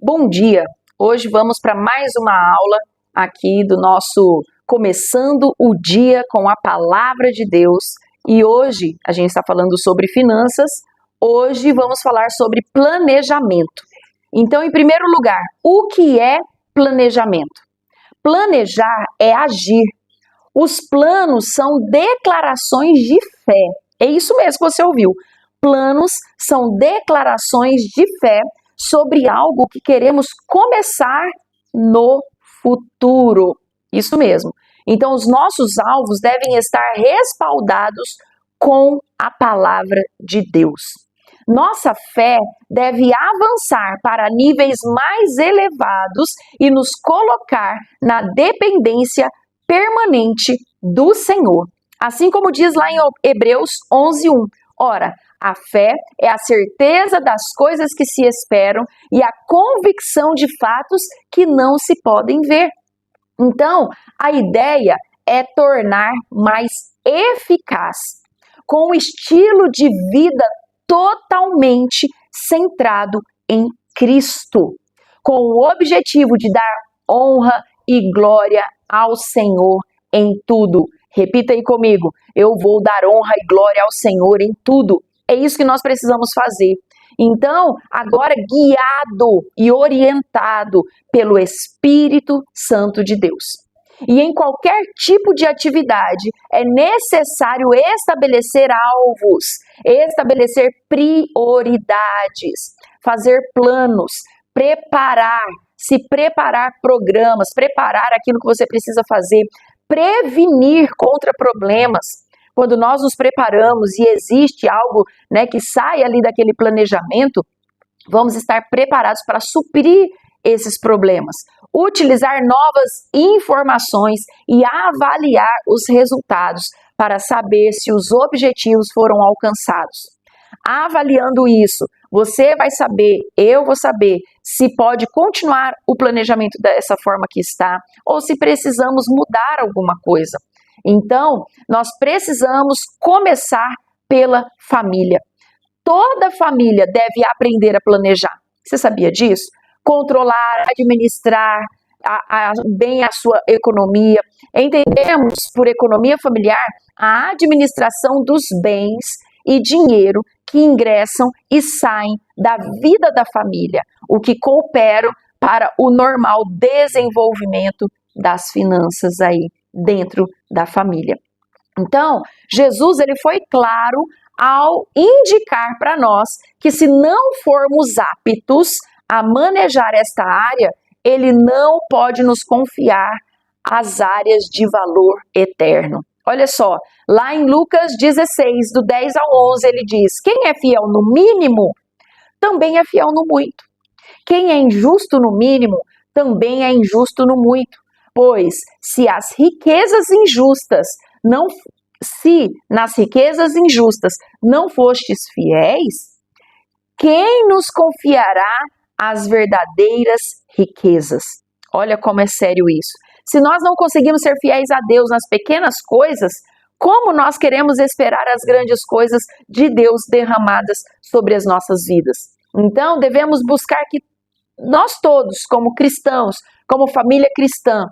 Bom dia! Hoje vamos para mais uma aula aqui do nosso Começando o Dia com a Palavra de Deus. E hoje a gente está falando sobre finanças, hoje vamos falar sobre planejamento. Então, em primeiro lugar, o que é planejamento? Planejar é agir. Os planos são declarações de fé. É isso mesmo que você ouviu. Planos são declarações de fé sobre algo que queremos começar no futuro. Isso mesmo. Então, os nossos alvos devem estar respaldados com a palavra de Deus. Nossa fé deve avançar para níveis mais elevados e nos colocar na dependência permanente do Senhor. Assim como diz lá em Hebreus 11:1. Ora, a fé é a certeza das coisas que se esperam e a convicção de fatos que não se podem ver. Então, a ideia é tornar mais eficaz, com um estilo de vida totalmente centrado em Cristo, com o objetivo de dar honra e glória ao Senhor em tudo. Repita aí comigo: eu vou dar honra e glória ao Senhor em tudo. É isso que nós precisamos fazer. Então, agora guiado e orientado pelo Espírito Santo de Deus. E em qualquer tipo de atividade, é necessário estabelecer alvos, estabelecer prioridades, fazer planos, se preparar programas, preparar aquilo que você precisa fazer, prevenir contra problemas. Quando nós nos preparamos e existe algo, que sai ali daquele planejamento, vamos estar preparados para suprir esses problemas, utilizar novas informações e avaliar os resultados para saber se os objetivos foram alcançados. Avaliando isso, você vai saber, eu vou saber se pode continuar o planejamento dessa forma que está ou se precisamos mudar alguma coisa. Então, nós precisamos começar pela família. Toda família deve aprender a planejar. Você sabia disso? Controlar, administrar bem a sua economia. Entendemos por economia familiar a administração dos bens e dinheiro que ingressam e saem da vida da família, o que coopera para o normal desenvolvimento das finanças aí dentro da família. Então, Jesus ele foi claro ao indicar para nós que se não formos aptos a manejar esta área, ele não pode nos confiar as áreas de valor eterno. Olha só, lá em Lucas 16, do 10 ao 11, ele diz: quem é fiel no mínimo, também é fiel no muito. Quem é injusto no mínimo, também é injusto no muito. Pois se nas riquezas injustas não fostes fiéis, quem nos confiará as verdadeiras riquezas? Olha como é sério isso. Se nós não conseguimos ser fiéis a Deus nas pequenas coisas, como nós queremos esperar as grandes coisas de Deus derramadas sobre as nossas vidas? Então, devemos buscar que nós todos, como cristãos, como família cristã,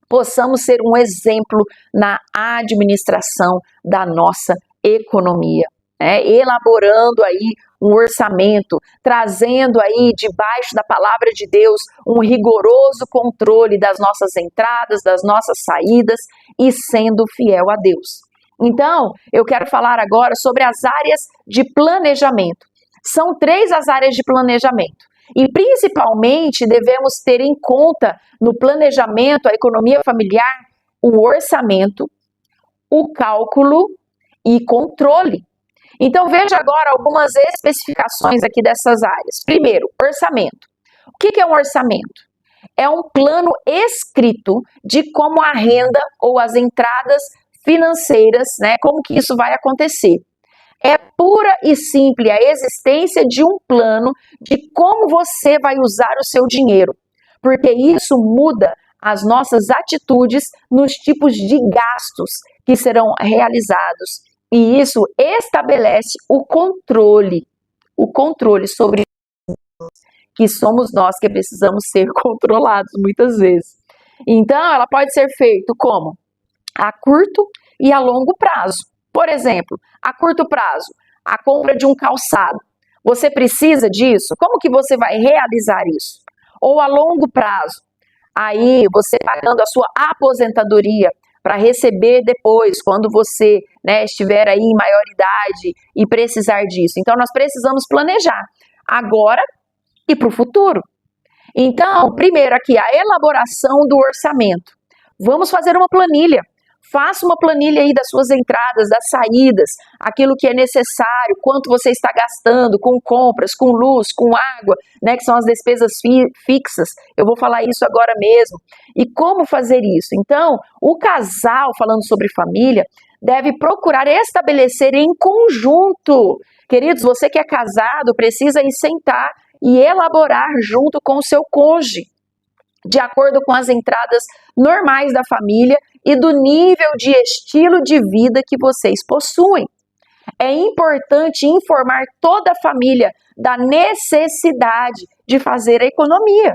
possamos ser um exemplo na administração da nossa economia, elaborando aí um orçamento, trazendo aí debaixo da palavra de Deus um rigoroso controle das nossas entradas, das nossas saídas e sendo fiel a Deus. Então, eu quero falar agora sobre as áreas de planejamento. São 3 as áreas de planejamento. E principalmente devemos ter em conta no planejamento, a economia familiar, o orçamento, o cálculo e controle. Então veja agora algumas especificações aqui dessas áreas. Primeiro, orçamento. O que é um orçamento? É um plano escrito de como a renda ou as entradas financeiras, como que isso vai acontecer. É pura e simples a existência de um plano de como você vai usar o seu dinheiro, porque isso muda as nossas atitudes nos tipos de gastos que serão realizados e isso estabelece o controle sobre que somos nós que precisamos ser controlados muitas vezes. Então, ela pode ser feita como? A curto e a longo prazo. Por exemplo, a curto prazo, a compra de um calçado. Você precisa disso? Como que você vai realizar isso? Ou a longo prazo, aí você pagando a sua aposentadoria para receber depois, quando você, estiver aí em maior idade e precisar disso. Então, nós precisamos planejar agora e para o futuro. Então, primeiro aqui, a elaboração do orçamento. Vamos fazer uma planilha. Faça uma planilha aí das suas entradas, das saídas, aquilo que é necessário, quanto você está gastando com compras, com luz, com água, que são as despesas fixas. Eu vou falar isso agora mesmo. E como fazer isso? Então, o casal, falando sobre família, deve procurar estabelecer em conjunto. Queridos, você que é casado, precisa ir sentar e elaborar junto com o seu cônjuge, de acordo com as entradas normais da família e do nível de estilo de vida que vocês possuem. É importante informar toda a família da necessidade de fazer a economia.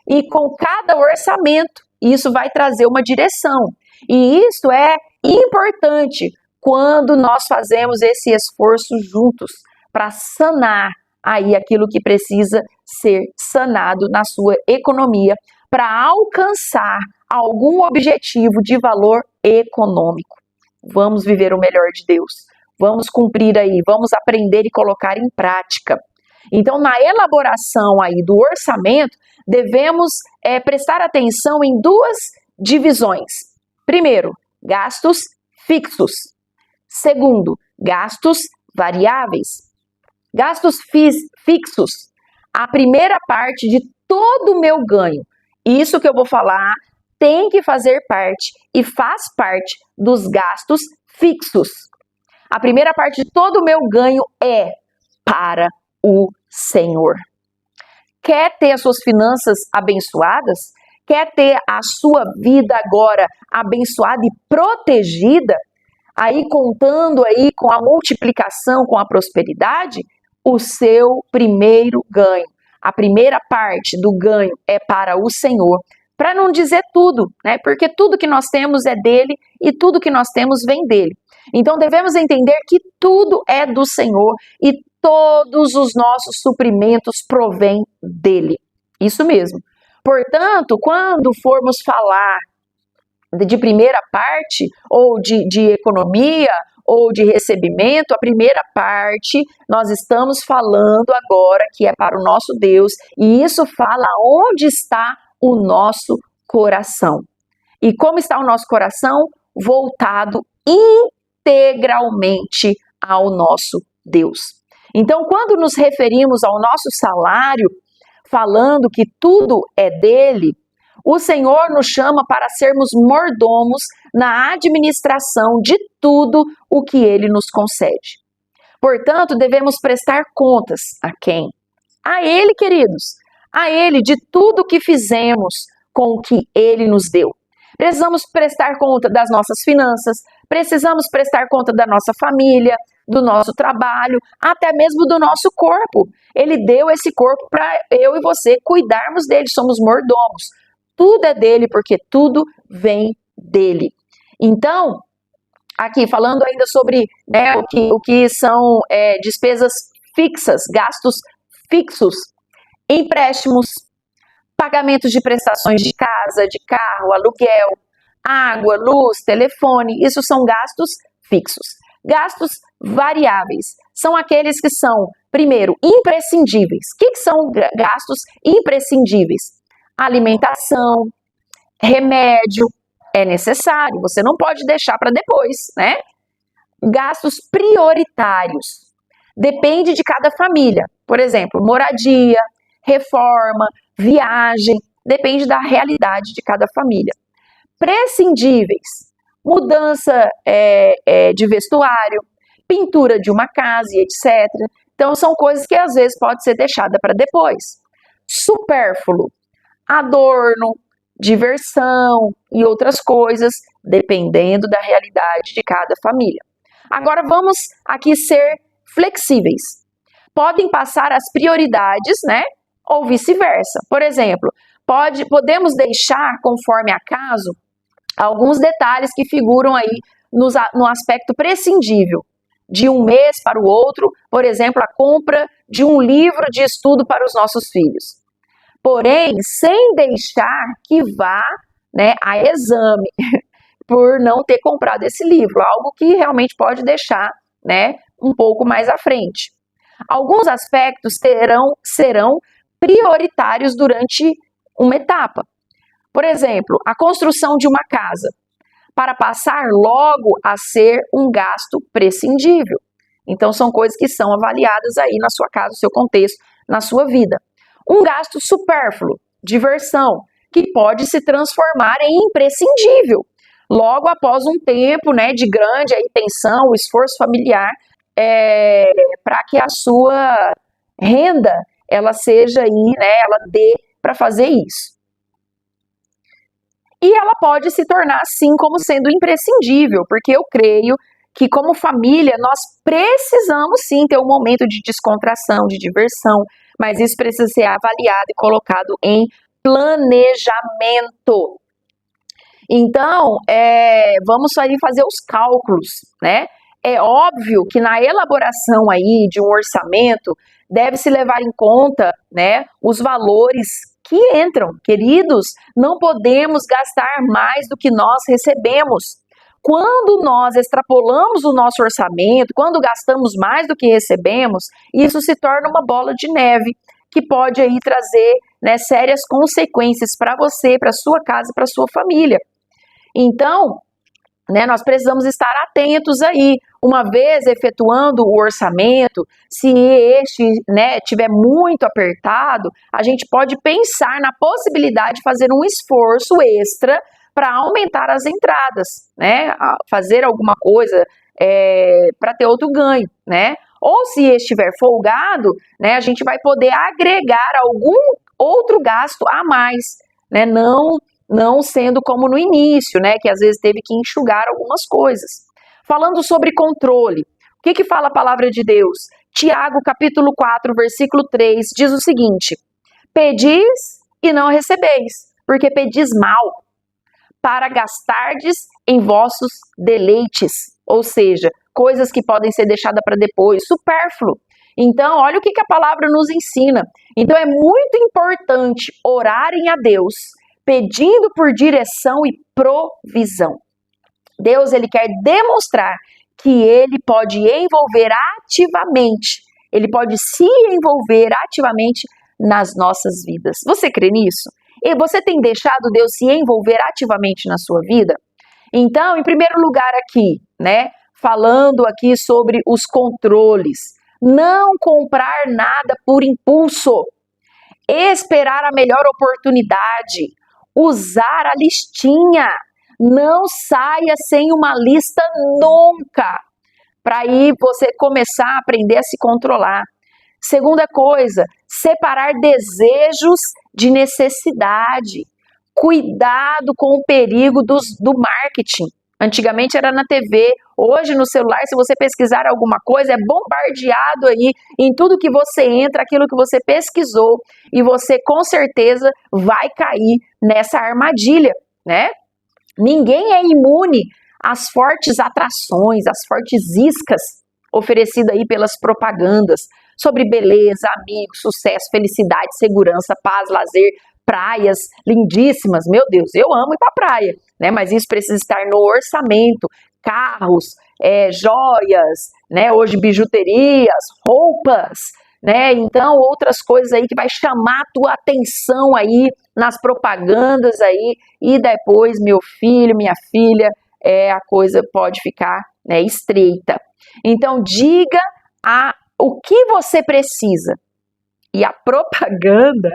E com cada orçamento, isso vai trazer uma direção. E isso é importante quando nós fazemos esse esforço juntos para sanar aí aquilo que precisa ser sanado na sua economia para alcançar algum objetivo de valor econômico. Vamos viver o melhor de Deus. Vamos cumprir aí, vamos aprender e colocar em prática. Então, na elaboração aí do orçamento, devemos prestar atenção em duas divisões. Primeiro, gastos fixos. Segundo, gastos variáveis. Gastos fixos, a primeira parte de todo o meu ganho. Isso que eu vou falar tem que fazer parte e faz parte dos gastos fixos. A primeira parte de todo o meu ganho é para o Senhor. Quer ter as suas finanças abençoadas? Quer ter a sua vida agora abençoada e protegida? Aí contando aí com a multiplicação, com a prosperidade? O seu primeiro ganho, a primeira parte do ganho é para o Senhor, para não dizer tudo, porque tudo que nós temos é dele e tudo que nós temos vem dele. Então devemos entender que tudo é do Senhor e todos os nossos suprimentos provêm dele. Isso mesmo. Portanto, quando formos falar de primeira parte, ou de economia, ou de recebimento, a primeira parte nós estamos falando agora que é para o nosso Deus, e isso fala onde está o nosso coração. E como está o nosso coração? Voltado integralmente ao nosso Deus. Então, quando nos referimos ao nosso salário, falando que tudo é dele, o Senhor nos chama para sermos mordomos na administração de tudo o que Ele nos concede. Portanto, devemos prestar contas a quem? A Ele, queridos. A Ele de tudo o que fizemos com o que Ele nos deu. Precisamos prestar conta das nossas finanças, precisamos prestar conta da nossa família, do nosso trabalho, até mesmo do nosso corpo. Ele deu esse corpo para eu e você cuidarmos dele, somos mordomos. Tudo é dele, porque tudo vem dele. Então, aqui falando ainda sobre o que são despesas fixas, gastos fixos, empréstimos, pagamentos de prestações de casa, de carro, aluguel, água, luz, telefone, isso são gastos fixos. Gastos variáveis são aqueles que são, primeiro, imprescindíveis. O que são gastos imprescindíveis? Alimentação, remédio, é necessário, você não pode deixar para depois, Gastos prioritários, depende de cada família. Por exemplo, moradia, reforma, viagem, depende da realidade de cada família. Prescindíveis, mudança de vestuário, pintura de uma casa e etc. Então, são coisas que às vezes pode ser deixada para depois. Supérfluo, adorno, diversão e outras coisas, dependendo da realidade de cada família. Agora vamos aqui ser flexíveis. Podem passar as prioridades, ou vice-versa. Por exemplo, podemos deixar, conforme acaso, alguns detalhes que figuram aí no aspecto prescindível, de um mês para o outro, por exemplo, a compra de um livro de estudo para os nossos filhos. Porém, sem deixar que vá, né, a exame por não ter comprado esse livro, algo que realmente pode deixar, né, um pouco mais à frente. Alguns aspectos serão prioritários durante uma etapa. Por exemplo, a construção de uma casa, para passar logo a ser um gasto prescindível. Então, são coisas que são avaliadas aí na sua casa, no seu contexto, na sua vida. Um gasto supérfluo, diversão, que pode se transformar em imprescindível, logo após um tempo, né, de grande aí, tensão, esforço familiar, para que a sua renda, ela seja aí, né, ela dê para fazer isso. E ela pode se tornar, sim, como sendo imprescindível, porque eu creio que, como família, nós precisamos, sim, ter um momento de descontração, de diversão, mas isso precisa ser avaliado e colocado em planejamento. Então, vamos aí fazer os cálculos, né? É óbvio que na elaboração aí de um orçamento, deve-se levar em conta, né, os valores que entram. Queridos, não podemos gastar mais do que nós recebemos. Quando nós extrapolamos o nosso orçamento, quando gastamos mais do que recebemos, isso se torna uma bola de neve que pode aí trazer, né, sérias consequências para você, para sua casa, para sua família. Então, né, nós precisamos estar atentos aí. Uma vez efetuando o orçamento, se este, né, tiver muito apertado, a gente pode pensar na possibilidade de fazer um esforço extra para aumentar as entradas, né, fazer alguma coisa para ter outro ganho, né? Ou se estiver folgado, né, a gente vai poder agregar algum outro gasto a mais, né? Não sendo como no início, né, que às vezes teve que enxugar algumas coisas. Falando sobre controle, o que fala a palavra de Deus? Tiago, capítulo 4, versículo 3, diz o seguinte: pedis e não recebeis, porque pedis mal, para gastardes em vossos deleites, ou seja, coisas que podem ser deixadas para depois, supérfluo. Então, olha o que a palavra nos ensina. Então, é muito importante orarem a Deus, pedindo por direção e provisão. Deus, ele quer demonstrar que ele pode envolver ativamente, ele pode se envolver ativamente nas nossas vidas. Você crê nisso? E você tem deixado Deus se envolver ativamente na sua vida? Então, em primeiro lugar aqui, né, falando aqui sobre os controles, não comprar nada por impulso, esperar a melhor oportunidade, usar a listinha. Não saia sem uma lista nunca, para aí você começar a aprender a se controlar. Segunda coisa, separar desejos de necessidade. Cuidado com o perigo do marketing. Antigamente era na TV, hoje no celular, se você pesquisar alguma coisa, é bombardeado aí em tudo que você entra, aquilo que você pesquisou, e você com certeza vai cair nessa armadilha, né? Ninguém é imune às fortes atrações, às fortes iscas oferecidas aí pelas propagandas sobre beleza, amigos, sucesso, felicidade, segurança, paz, lazer, praias lindíssimas. Meu Deus, eu amo ir para a praia, né? Mas isso precisa estar no orçamento, carros, joias, né? Hoje bijuterias, roupas, né? Então outras coisas aí que vai chamar a tua atenção aí nas propagandas aí, e depois, meu filho, minha filha, a coisa pode ficar, né, estreita. Então diga o que você precisa, e a propaganda,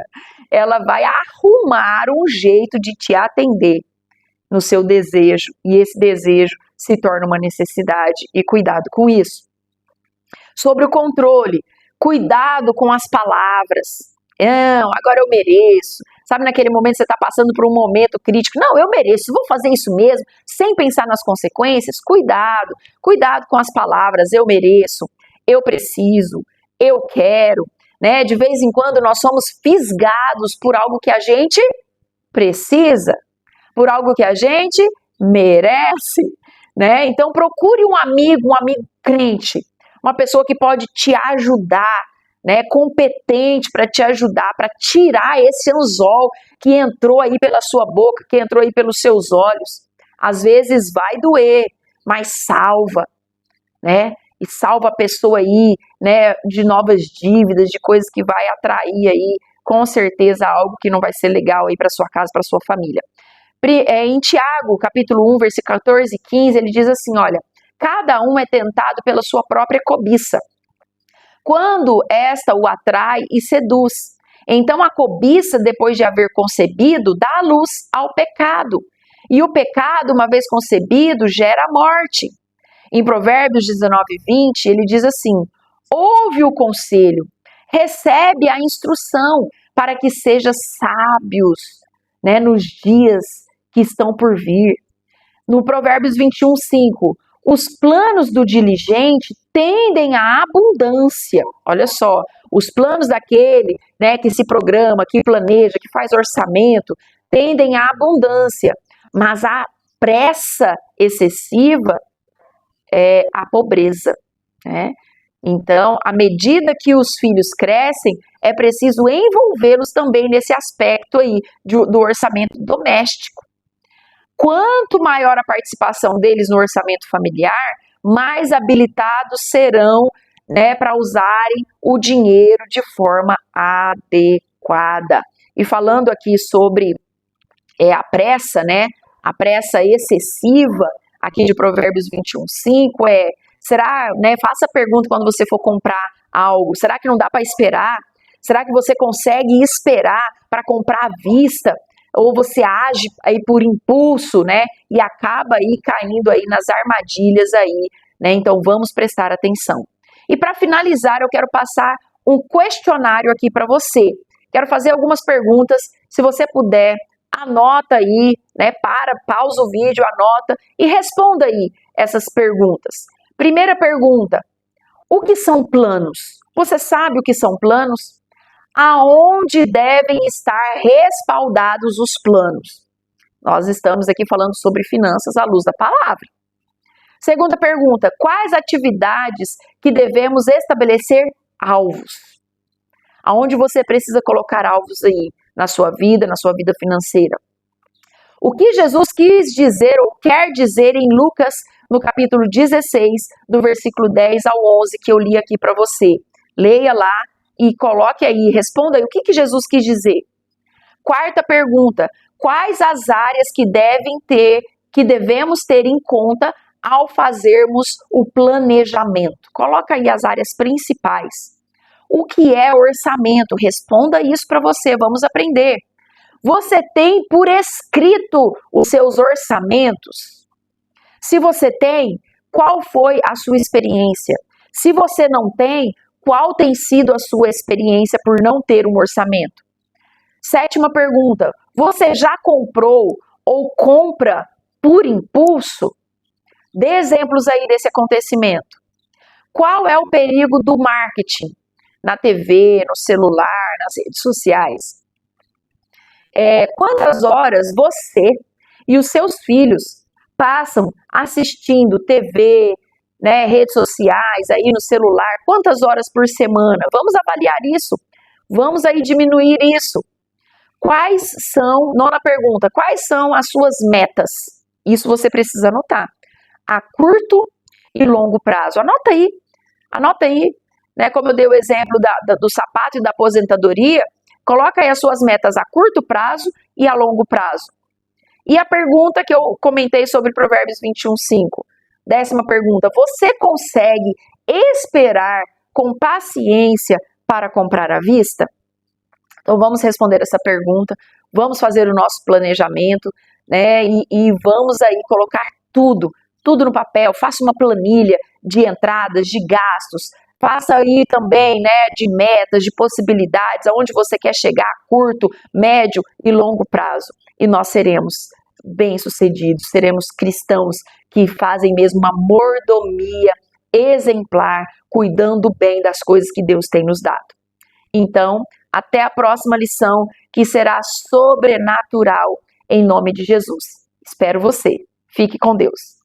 ela vai arrumar um jeito de te atender no seu desejo, e esse desejo se torna uma necessidade, e cuidado com isso. Sobre o controle, cuidado com as palavras. Não, agora eu mereço. Sabe, naquele momento você está passando por um momento crítico. Não, eu mereço, vou fazer isso mesmo, sem pensar nas consequências. Cuidado com as palavras. Eu mereço, eu preciso, eu quero. né? De vez em quando nós somos fisgados por algo que a gente precisa, por algo que a gente merece, né? Então procure um amigo crente, uma pessoa que pode te ajudar, né? Competente para te ajudar, para tirar esse anzol que entrou aí pela sua boca, que entrou aí pelos seus olhos. Às vezes vai doer, mas salva, né? E salva a pessoa aí, né? De novas dívidas, de coisas que vai atrair aí, com certeza, algo que não vai ser legal aí para sua casa, para sua família. Em Tiago, capítulo 1, versículo 14 e 15, ele diz assim, olha, cada um é tentado pela sua própria cobiça, quando esta o atrai e seduz. Então a cobiça, depois de haver concebido, dá luz ao pecado. E o pecado, uma vez concebido, gera a morte. Em Provérbios 19, 20, ele diz assim, ouve o conselho, recebe a instrução, para que sejas sábios, né, nos dias que estão por vir. No Provérbios 21, 5, os planos do diligente tendem à abundância. Olha só, os planos daquele, né, que se programa, que planeja, que faz orçamento, tendem à abundância, mas a pressa excessiva é a pobreza, né? Então, à medida que os filhos crescem, é preciso envolvê-los também nesse aspecto aí do orçamento doméstico. Quanto maior a participação deles no orçamento familiar, mais habilitados serão, né, para usarem o dinheiro de forma adequada. E falando aqui sobre a pressa, né, a pressa excessiva, aqui de Provérbios 21, 5, será, né, faça a pergunta quando você for comprar algo, será que não dá para esperar? Será que você consegue esperar para comprar à vista? Ou você age aí por impulso, né, e acaba aí caindo aí nas armadilhas aí, né, então vamos prestar atenção. E para finalizar, eu quero passar um questionário aqui para você. Quero fazer algumas perguntas, se você puder, anota aí, né, pausa o vídeo, anota e responda aí essas perguntas. Primeira pergunta, o que são planos? Você sabe o que são planos? Aonde devem estar respaldados os planos? Nós estamos aqui falando sobre finanças à luz da palavra. Segunda pergunta, quais atividades que devemos estabelecer alvos? Aonde você precisa colocar alvos aí na sua vida financeira? O que Jesus quis dizer ou quer dizer em Lucas, no capítulo 16, do versículo 10 ao 11, que eu li aqui para você? Leia lá e coloque aí, responda aí o que Jesus quis dizer. Quarta pergunta, quais as áreas que devemos ter em conta ao fazermos o planejamento? Coloca aí as áreas principais. O que é orçamento? Responda isso para você, vamos aprender. Você tem por escrito os seus orçamentos? Se você tem, qual foi a sua experiência? Se você não tem, qual tem sido a sua experiência por não ter um orçamento? Sétima pergunta, você já comprou ou compra por impulso? Dê exemplos aí desse acontecimento. Qual é o perigo do marketing? Na TV, no celular, nas redes sociais? Quantas horas você e os seus filhos passam assistindo TV, né, redes sociais, aí no celular? Quantas horas por semana? Vamos avaliar isso. Vamos aí diminuir isso. Nona pergunta, quais são as suas metas? Isso você precisa anotar. A curto e longo prazo. Anota aí, né? Como eu dei o exemplo do sapato e da aposentadoria, coloca aí as suas metas a curto prazo e a longo prazo. E a pergunta que eu comentei sobre Provérbios 21, 5. 10ª pergunta, você consegue esperar com paciência para comprar à vista? Então vamos responder essa pergunta, vamos fazer o nosso planejamento, né? E vamos aí colocar tudo no papel, faça uma planilha de entradas, de gastos, faça aí também, né, de metas, de possibilidades, aonde você quer chegar a curto, médio e longo prazo. E nós seremos bem-sucedidos, seremos cristãos que fazem mesmo uma mordomia exemplar, cuidando bem das coisas que Deus tem nos dado. Então, até a próxima lição, que será sobrenatural, em nome de Jesus. Espero você. Fique com Deus.